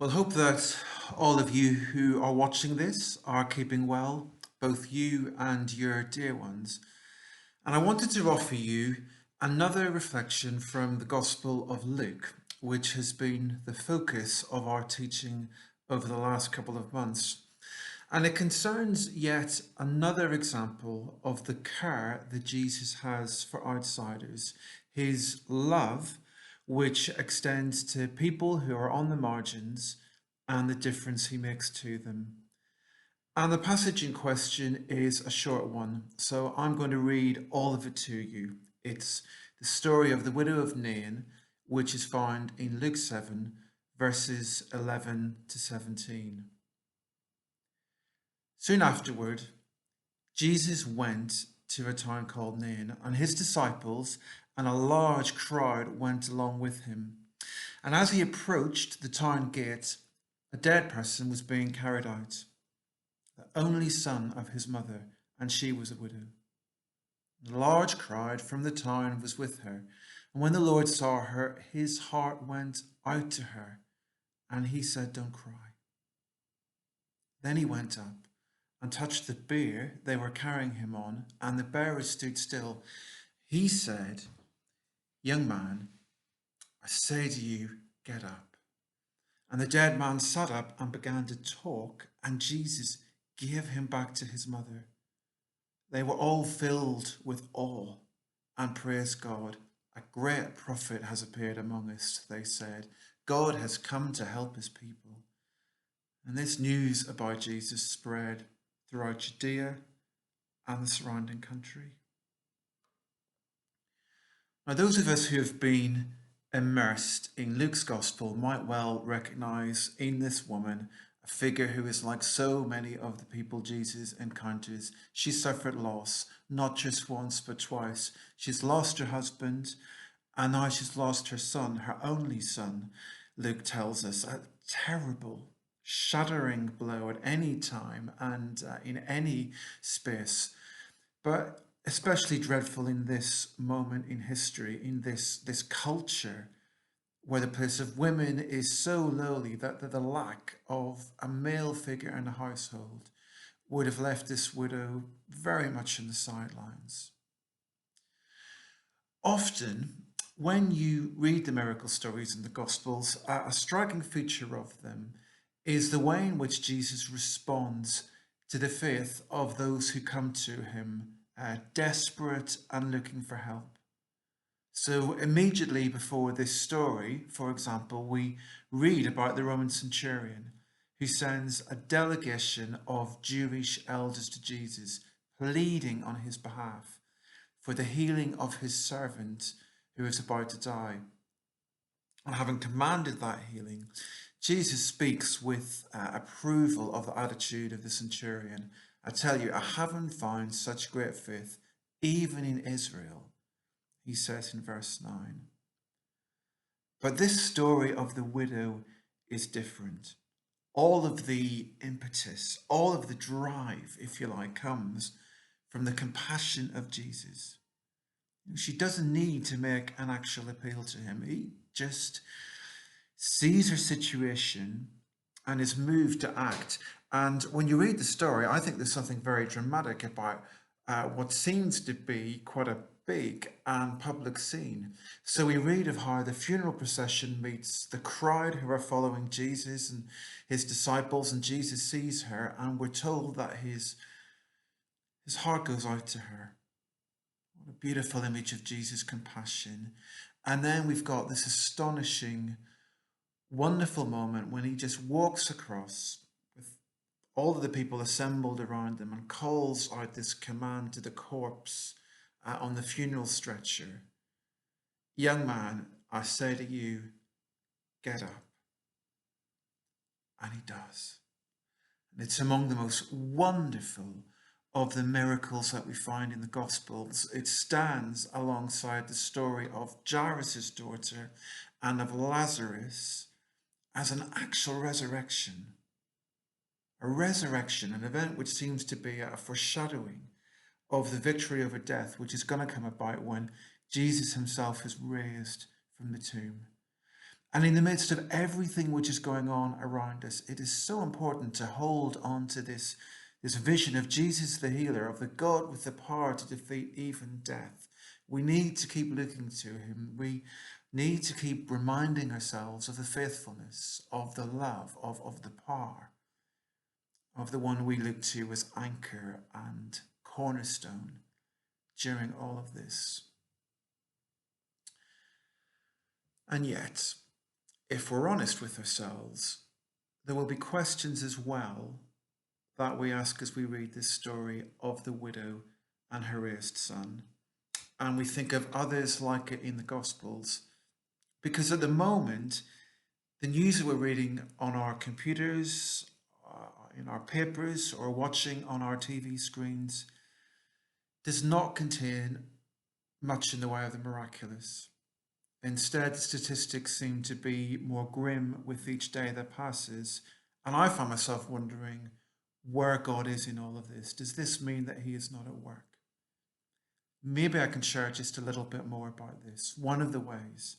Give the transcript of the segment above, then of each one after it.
Well, hope that all of you who are watching this are keeping well, both you and your dear ones. And I wanted to offer you another reflection from the Gospel of Luke, which has been the focus of our teaching over the last couple of months. And it concerns yet another example of the care that Jesus has for outsiders, his love, which extends to people who are on the margins and the difference he makes to them. And the passage in question is a short one, so I'm going to read all of it to you. It's the story of the widow of Nain, which is found in Luke 7, verses 11 to 17. Soon afterward, Jesus went to a town called Nain, and his disciples and a large crowd went along with him. And as he approached the town gate, a dead person was being carried out, the only son of his mother, and she was a widow. A large crowd from the town was with her, and when the Lord saw her, his heart went out to her, and he said, "Don't cry." Then he went up and touched the bier they were carrying him on, and the bearers stood still. He said, "Young man, I say to you, get up." And the dead man sat up and began to talk, and Jesus gave him back to his mother. They were all filled with awe and praised God. "A great prophet has appeared among us," they said. "God has come to help his people." And this news about Jesus spread throughout Judea and the surrounding country. Now, those of us who have been immersed in Luke's gospel might well recognize in this woman a figure who is like so many of the people Jesus encounters. She suffered loss, not just once, but twice. She's lost her husband, and now she's lost her son, her only son. Luke tells us a terrible, shattering blow at any time and in any space. But especially dreadful in this moment in history, in this culture where the place of women is so lowly that the lack of a male figure in a household would have left this widow very much in the sidelines. Often, when you read the miracle stories in the Gospels, a striking feature of them is the way in which Jesus responds to the faith of those who come to him, desperate and looking for help. So immediately before this story, for example, we read about the Roman centurion who sends a delegation of Jewish elders to Jesus, pleading on his behalf for the healing of his servant who is about to die. And having commanded that healing, Jesus speaks with approval of the attitude of the centurion. "I tell you, I haven't found such great faith even in Israel," he says in verse 9. But this story of the widow is different. All of the impetus, all of the drive, if you like, comes from the compassion of Jesus. She doesn't need to make an actual appeal to him. He just sees her situation and is moved to act. And when you read the story, I think there's something very dramatic about what seems to be quite a big and public scene. So we read of how the funeral procession meets the crowd who are following Jesus and his disciples, and Jesus sees her, and we're told that his heart goes out to her. What a beautiful image of Jesus' compassion. And then we've got this astonishing, wonderful moment when he just walks across with all of the people assembled around him and calls out this command to the corpse on the funeral stretcher. "Young man, I say to you, get up." And he does. And it's among the most wonderful of the miracles that we find in the Gospels. It stands alongside the story of Jairus' daughter and of Lazarus as an actual resurrection. A resurrection, an event which seems to be a foreshadowing of the victory over death, which is going to come about when Jesus himself is raised from the tomb. And in the midst of everything which is going on around us, it is so important to hold on to this vision of Jesus the healer, of the God with the power to defeat even death. We need to keep looking to him. We need to keep reminding ourselves of the faithfulness, of the love, of the power of the one we look to as anchor and cornerstone during all of this. And yet, if we're honest with ourselves, there will be questions as well that we ask as we read this story of the widow and her raised son. And we think of others like it in the Gospels. Because at the moment, the news that we're reading on our computers, in our papers, or watching on our TV screens does not contain much in the way of the miraculous. Instead, statistics seem to be more grim with each day that passes. And I find myself wondering where God is in all of this. Does this mean that he is not at work? Maybe I can share just a little bit more about this. One of the ways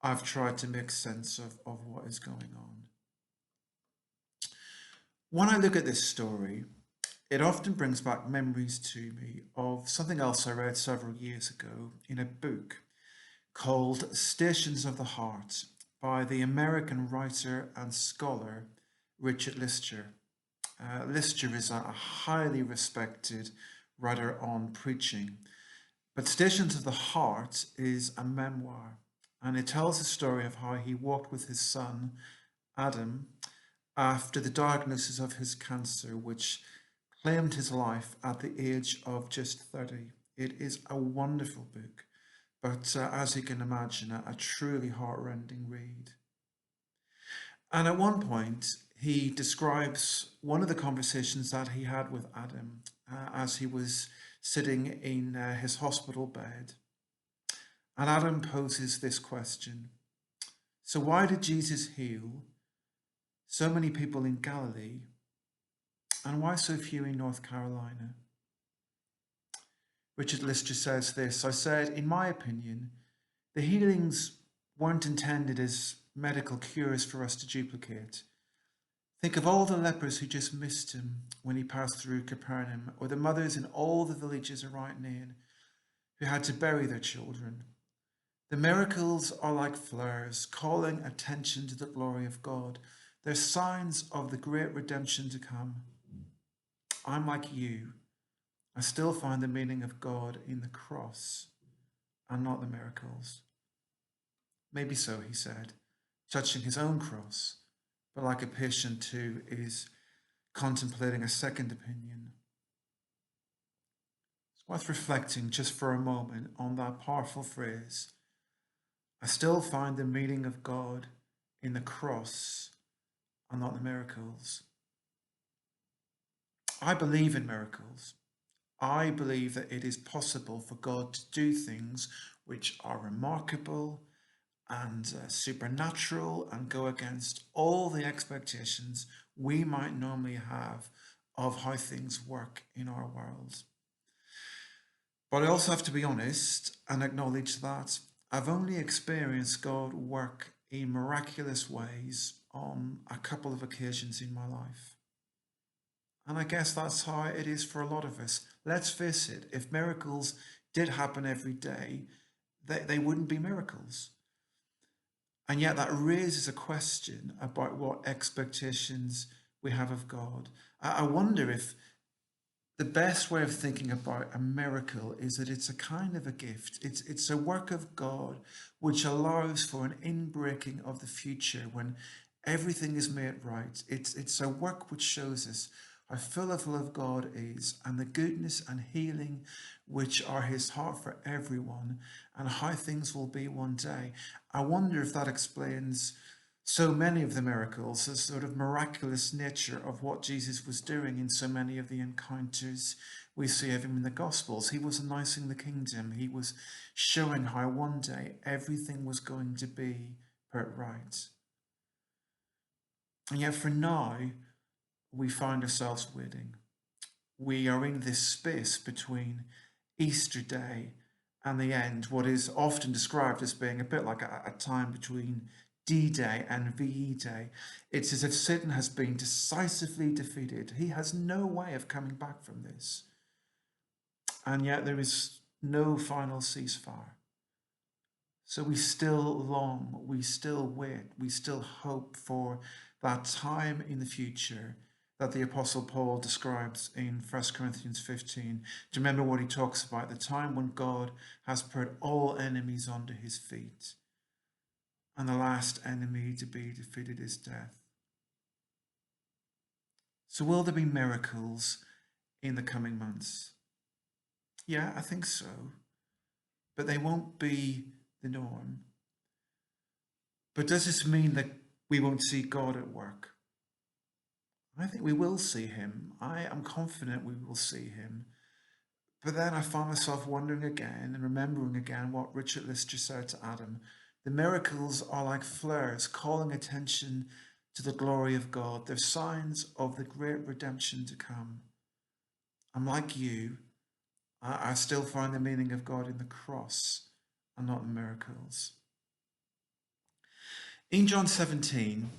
I've tried to make sense of what is going on. When I look at this story, it often brings back memories to me of something else I read several years ago in a book called Stations of the Heart by the American writer and scholar Richard Lister. Lister is a highly respected writer on preaching, but Stations of the Heart is a memoir, and it tells the story of how he walked with his son, Adam, after the diagnosis of his cancer, which claimed his life at the age of just 30. It is a wonderful book, but as you can imagine, a truly heartrending read. And at one point, he describes one of the conversations that he had with Adam as he was sitting in his hospital bed. And Adam poses this question: so why did Jesus heal so many people in Galilee, and why so few in North Carolina? Richard Lister says this: I said, in my opinion, the healings weren't intended as medical cures for us to duplicate. Think of all the lepers who just missed him when he passed through Capernaum, or the mothers in all the villages around Nain who had to bury their children. The miracles are like flowers, calling attention to the glory of God. They're signs of the great redemption to come. I'm like you. I still find the meaning of God in the cross and not the miracles. Maybe so, he said, touching his own cross, but like a patient who is contemplating a second opinion. It's worth reflecting just for a moment on that powerful phrase. I still find the meaning of God in the cross and not the miracles. I believe in miracles. I believe that it is possible for God to do things which are remarkable and supernatural and go against all the expectations we might normally have of how things work in our world. But I also have to be honest and acknowledge that I've only experienced God work in miraculous ways on a couple of occasions in my life. And I guess that's how it is for a lot of us. Let's face it, if miracles did happen every day, they wouldn't be miracles. And yet that raises a question about what expectations we have of God. I wonder if the best way of thinking about a miracle is that it's a kind of a gift. It's a work of God which allows for an inbreaking of the future when everything is made right. It's a work which shows us how full of love God is and the goodness and healing which are his heart for everyone and how things will be one day. I wonder if that explains so many of the miracles, the sort of miraculous nature of what Jesus was doing in so many of the encounters we see of him in the Gospels. He was announcing the kingdom. He was showing how one day everything was going to be put right. And yet for now, we find ourselves waiting. We are in this space between Easter Day and the end, what is often described as being a bit like a time between D-Day and VE Day. It's as if Satan has been decisively defeated. He has no way of coming back from this. And yet there is no final ceasefire. So we still long, we still wait, we still hope for that time in the future that the Apostle Paul describes in 1 Corinthians 15. Do you remember what he talks about? The time when God has put all enemies under his feet, and the last enemy to be defeated is death. So will there be miracles in the coming months? Yeah, I think so. But they won't be the norm. But does this mean that we won't see God at work? I think we will see him. I am confident we will see him. But then I find myself wondering again and remembering again what Richard Lister said to Adam. The miracles are like flares calling attention to the glory of God. They're signs of the great redemption to come. I'm like you. I still find the meaning of God in the cross and not in miracles. In John 17,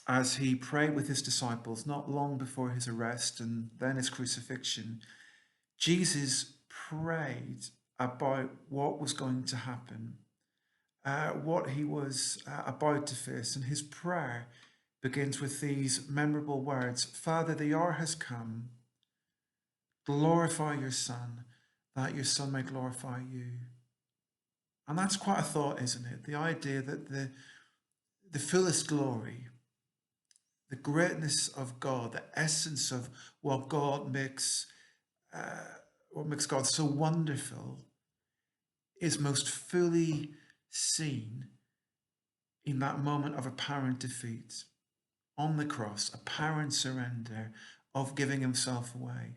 as he prayed with his disciples not long before his arrest and then his crucifixion, Jesus prayed about what was going to happen, what he was about to face. And his prayer begins with these memorable words: Father, the hour has come. Glorify your Son, that your Son may glorify you. And that's quite a thought, isn't it? The idea that the fullest glory, the greatness of God, the essence of what makes God so wonderful, is most fully seen in that moment of apparent defeat on the cross, apparent surrender of giving himself away.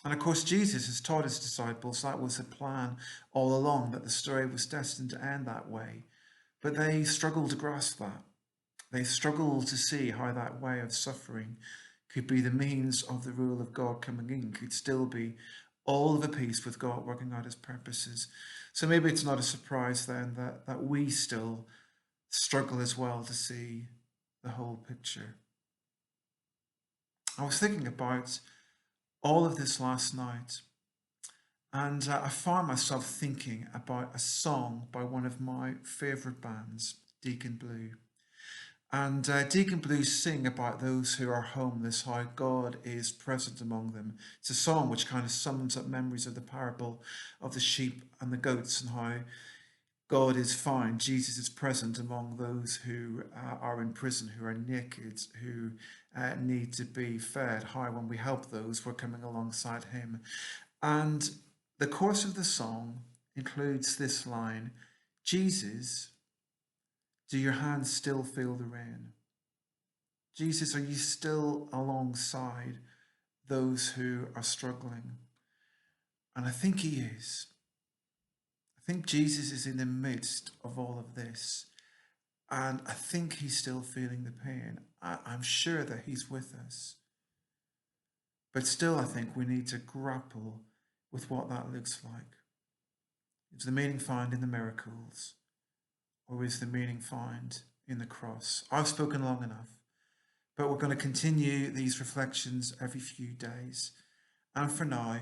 And of course, Jesus has taught his disciples that was the plan all along, that the story was destined to end that way. But they struggle to grasp that. They struggle to see how that way of suffering could be the means of the rule of God coming in, could still be all of a piece with God working out his purposes. So maybe it's not a surprise then that we still struggle as well to see the whole picture. I was thinking about all of this last night, and I found myself thinking about a song by one of my favourite bands, Deacon Blue. And Deacon Blue sing about those who are homeless, how God is present among them. It's a song which kind of sums up memories of the parable of the sheep and the goats, and how God is found, Jesus is present among those who are in prison, who are naked, who need to be fed. How when we help those, we're coming alongside him. And the chorus of the song includes this line: Jesus, do your hands still feel the rain? Jesus, are you still alongside those who are struggling? And I think he is. I think Jesus is in the midst of all of this. And I think he's still feeling the pain. I'm sure that he's with us. But still, I think we need to grapple with what that looks like. Is the meaning found in the miracles, or is the meaning found in the cross? I've spoken long enough, but we're going to continue these reflections every few days. And for now,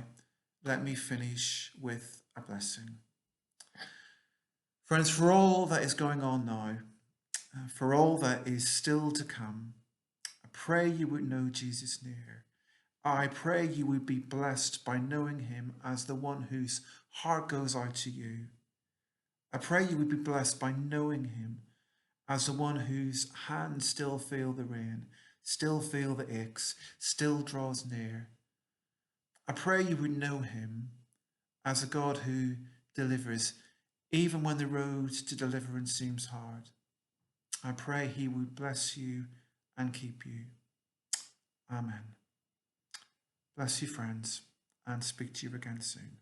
let me finish with a blessing. Friends, for all that is going on now, for all that is still to come, I pray you would know Jesus near. I pray you would be blessed by knowing him as the one whose heart goes out to you. I pray you would be blessed by knowing him as the one whose hands still feel the rain, still feel the aches, still draws near. I pray you would know him as a God who delivers, even when the road to deliverance seems hard. I pray he would bless you and keep you. Amen. Bless you, friends, and speak to you again soon.